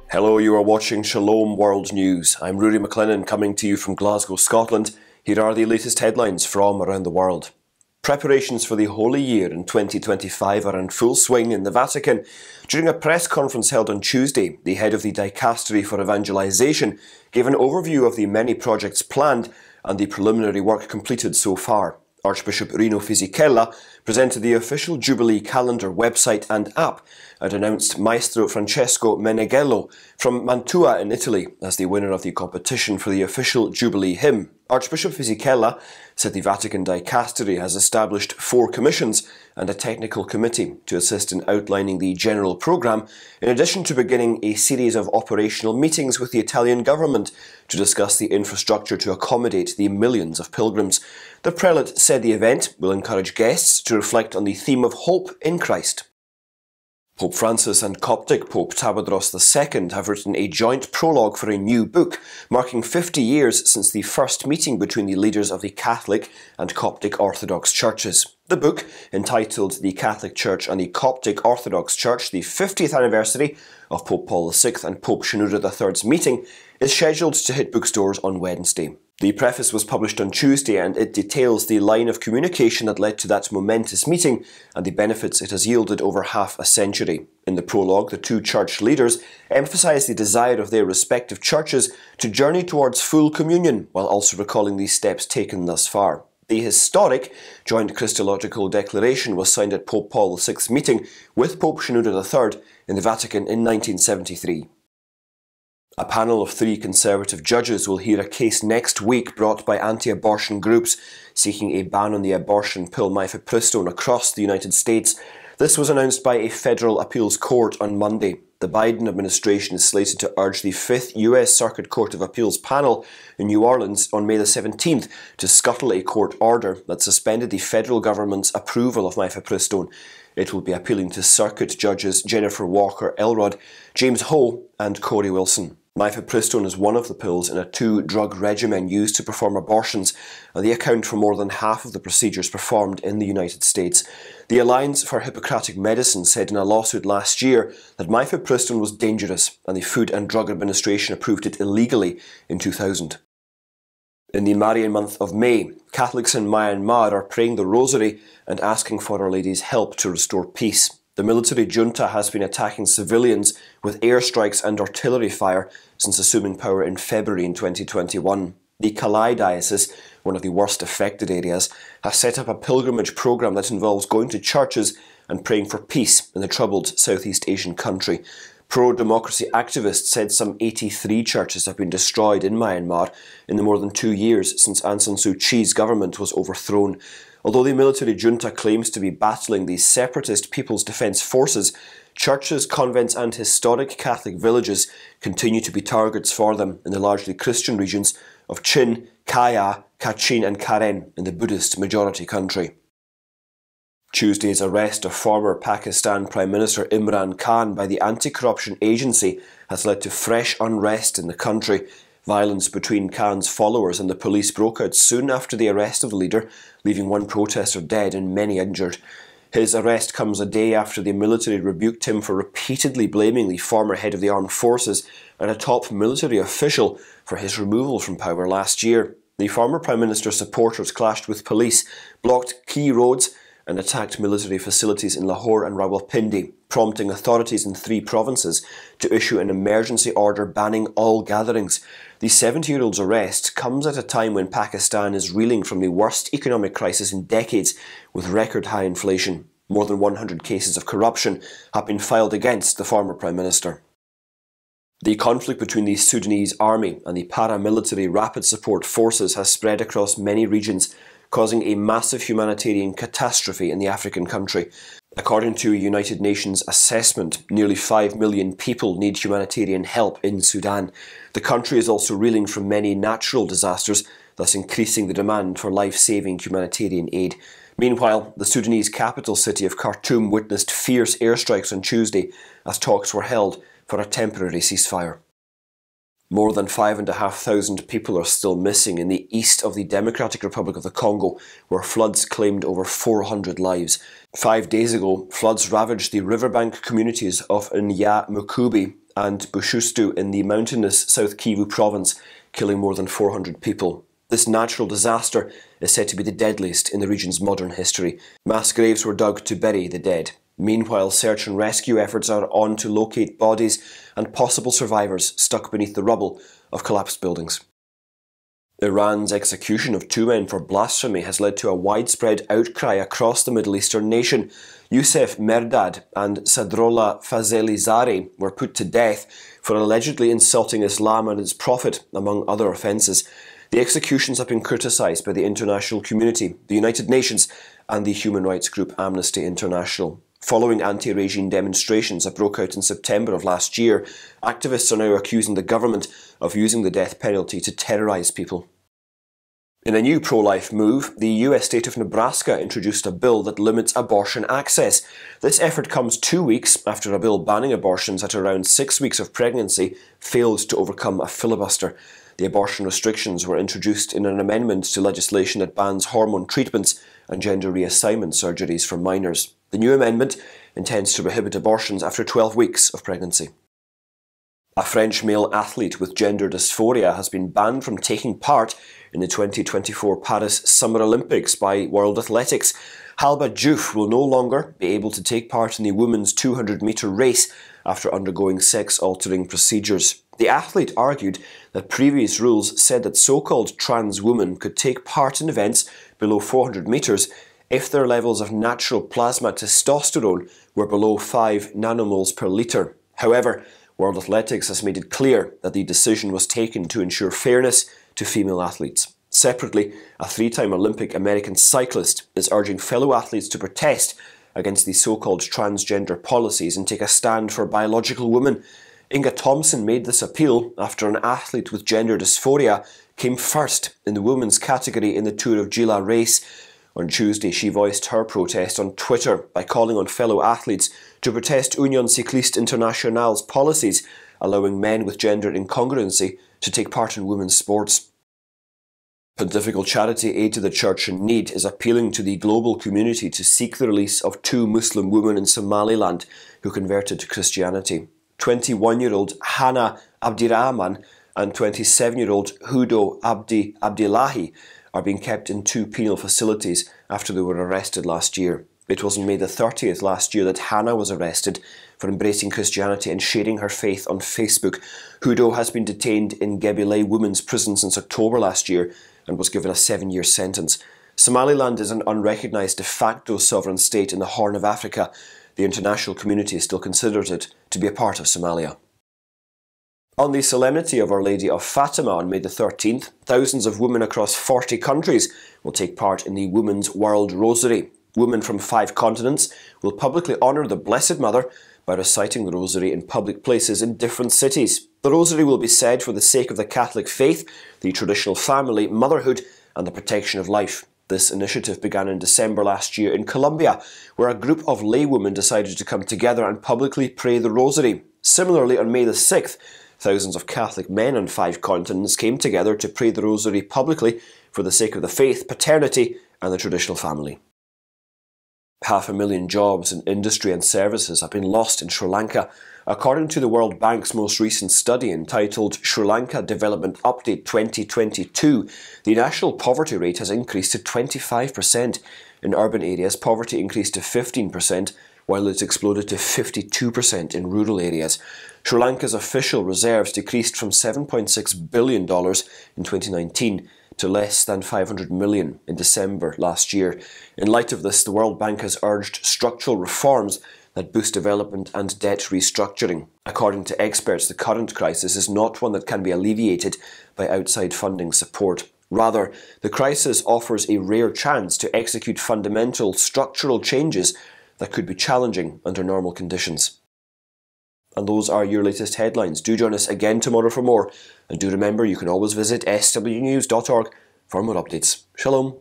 Hello, you are watching Shalom World News. I'm Rory McLennan coming to you from Glasgow, Scotland. Here are the latest headlines from around the world. Preparations for the Holy Year in 2025 are in full swing in the Vatican. During a press conference held on Tuesday, the head of the Dicastery for Evangelization gave an overview of the many projects planned and the preliminary work completed so far. Archbishop Rino Fisichella presented the official Jubilee calendar website and app and announced Maestro Francesco Meneghello from Mantua in Italy as the winner of the competition for the official Jubilee hymn. Archbishop Fisichella said the Vatican Dicastery has established 4 commissions and a technical committee to assist in outlining the general programme, in addition to beginning a series of operational meetings with the Italian government to discuss the infrastructure to accommodate the millions of pilgrims. The prelate said the event will encourage guests to reflect on the theme of hope in Christ. Pope Francis and Coptic Pope Tawadros II have written a joint prologue for a new book, marking 50 years since the first meeting between the leaders of the Catholic and Coptic Orthodox churches. The book, entitled The Catholic Church and the Coptic Orthodox Church, the 50th anniversary of Pope Paul VI and Pope Shenouda III's meeting, is scheduled to hit bookstores on Wednesday. The preface was published on Tuesday and it details the line of communication that led to that momentous meeting and the benefits it has yielded over half a century. In the prologue, the 2 church leaders emphasise the desire of their respective churches to journey towards full communion, while also recalling the steps taken thus far. The historic joint Christological declaration was signed at Pope Paul VI's meeting with Pope Shenouda III in the Vatican in 1973. A panel of 3 Conservative judges will hear a case next week brought by anti-abortion groups seeking a ban on the abortion pill mifepristone across the United States. This was announced by a federal appeals court on Monday. The Biden administration is slated to urge the 5th US Circuit Court of Appeals panel in New Orleans on May the 17th to scuttle a court order that suspended the federal government's approval of mifepristone. It will be appealing to circuit judges Jennifer Walker Elrod, James Ho and Corey Wilson. Mifepristone is one of the pills in a 2-drug regimen used to perform abortions, and they account for more than half of the procedures performed in the United States. The Alliance for Hippocratic Medicine said in a lawsuit last year that mifepristone was dangerous, and the Food and Drug Administration approved it illegally in 2000. In the Marian month of May, Catholics in Myanmar are praying the Rosary and asking for Our Lady's help to restore peace. The military junta has been attacking civilians with airstrikes and artillery fire since assuming power in February in 2021. The Kalai Diocese, one of the worst affected areas, has set up a pilgrimage programme that involves going to churches and praying for peace in the troubled Southeast Asian country. Pro-democracy activists said some 83 churches have been destroyed in Myanmar in the more than 2 years since Aung San Suu Kyi's government was overthrown. Although the military junta claims to be battling the separatist People's Defence Forces, churches, convents and historic Catholic villages continue to be targets for them in the largely Christian regions of Chin, Kaya, Kachin and Karen in the Buddhist majority country. Tuesday's arrest of former Pakistan Prime Minister Imran Khan by the anti-corruption agency has led to fresh unrest in the country. Violence between Khan's followers and the police broke out soon after the arrest of the leader, leaving 1 protester dead and many injured. His arrest comes a day after the military rebuked him for repeatedly blaming the former head of the armed forces and a top military official for his removal from power last year. The former Prime Minister's supporters clashed with police, blocked key roads and attacked military facilities in Lahore and Rawalpindi, prompting authorities in 3 provinces to issue an emergency order banning all gatherings. The 70-year-old's arrest comes at a time when Pakistan is reeling from the worst economic crisis in decades with record high inflation. More than 100 cases of corruption have been filed against the former Prime Minister. The conflict between the Sudanese army and the paramilitary rapid support forces has spread across many regions, causing a massive humanitarian catastrophe in the African country. According to a United Nations assessment, nearly 5 million people need humanitarian help in Sudan. The country is also reeling from many natural disasters, thus increasing the demand for life-saving humanitarian aid. Meanwhile, the Sudanese capital city of Khartoum witnessed fierce airstrikes on Tuesday as talks were held for a temporary ceasefire. More than 5,500 people are still missing in the east of the Democratic Republic of the Congo, where floods claimed over 400 lives. 5 days ago, floods ravaged the riverbank communities of Nya Mukubi and Bushustu in the mountainous South Kivu province, killing more than 400 people. This natural disaster is said to be the deadliest in the region's modern history. Mass graves were dug to bury the dead. Meanwhile, search and rescue efforts are on to locate bodies and possible survivors stuck beneath the rubble of collapsed buildings. Iran's execution of 2 men for blasphemy has led to a widespread outcry across the Middle Eastern nation. Youssef Merdad and Sadrollah Fazelizadeh were put to death for allegedly insulting Islam and its prophet, among other offences. The executions have been criticised by the international community, the United Nations and the human rights group Amnesty International. Following anti-regime demonstrations that broke out in September of last year, activists are now accusing the government of using the death penalty to terrorise people. In a new pro-life move, the US state of Nebraska introduced a bill that limits abortion access. This effort comes 2 weeks after a bill banning abortions at around 6 weeks of pregnancy failed to overcome a filibuster. The abortion restrictions were introduced in an amendment to legislation that bans hormone treatments and gender reassignment surgeries for minors. The new amendment intends to prohibit abortions after 12 weeks of pregnancy. A French male athlete with gender dysphoria has been banned from taking part in the 2024 Paris Summer Olympics by World Athletics. Halba Diouf will no longer be able to take part in the women's 200-metre race after undergoing sex-altering procedures. The athlete argued that previous rules said that so-called trans women could take part in events below 400 metres if their levels of natural plasma testosterone were below 5 nanomoles per litre. However, World Athletics has made it clear that the decision was taken to ensure fairness to female athletes. Separately, a 3-time Olympic American cyclist is urging fellow athletes to protest against the so-called transgender policies and take a stand for biological women. Inga Thompson made this appeal after an athlete with gender dysphoria came first in the women's category in the Tour of Gila race. On Tuesday, she voiced her protest on Twitter by calling on fellow athletes to protest Union Cycliste Internationale's policies allowing men with gender incongruency to take part in women's sports. Pontifical Charity Aid to the Church in Need is appealing to the global community to seek the release of 2 Muslim women in Somaliland who converted to Christianity. 21-year-old Hannah Abdirahman and 27-year-old Hudo Abdillahi are being kept in 2 penal facilities after they were arrested last year. It was on May the 30th last year that Hannah was arrested for embracing Christianity and sharing her faith on Facebook. Hudo has been detained in Gebile Women's Prison since October last year and was given a 7-year sentence. Somaliland is an unrecognised de facto sovereign state in the Horn of Africa. The international community still considers it to be a part of Somalia. On the solemnity of Our Lady of Fatima on May the 13th, thousands of women across 40 countries will take part in the Women's World Rosary. Women from 5 continents will publicly honour the Blessed Mother by reciting the Rosary in public places in different cities. The Rosary will be said for the sake of the Catholic faith, the traditional family, motherhood and the protection of life. This initiative began in December last year in Colombia, where a group of laywomen decided to come together and publicly pray the Rosary. Similarly, on May the 6th, thousands of Catholic men on 5 continents came together to pray the Rosary publicly for the sake of the faith, paternity and the traditional family. 500,000 jobs in industry and services have been lost in Sri Lanka. According to the World Bank's most recent study entitled Sri Lanka Development Update 2022, the national poverty rate has increased to 25%. In urban areas, poverty increased to 15%, while it exploded to 52% in rural areas. Sri Lanka's official reserves decreased from $7.6 billion in 2019 to less than $500 million in December last year. In light of this, the World Bank has urged structural reforms that boost development and debt restructuring. According to experts, the current crisis is not one that can be alleviated by outside funding support. Rather, the crisis offers a rare chance to execute fundamental structural changes that could be challenging under normal conditions. And those are your latest headlines. Do join us again tomorrow for more. And do remember, you can always visit swnews.org for more updates. Shalom.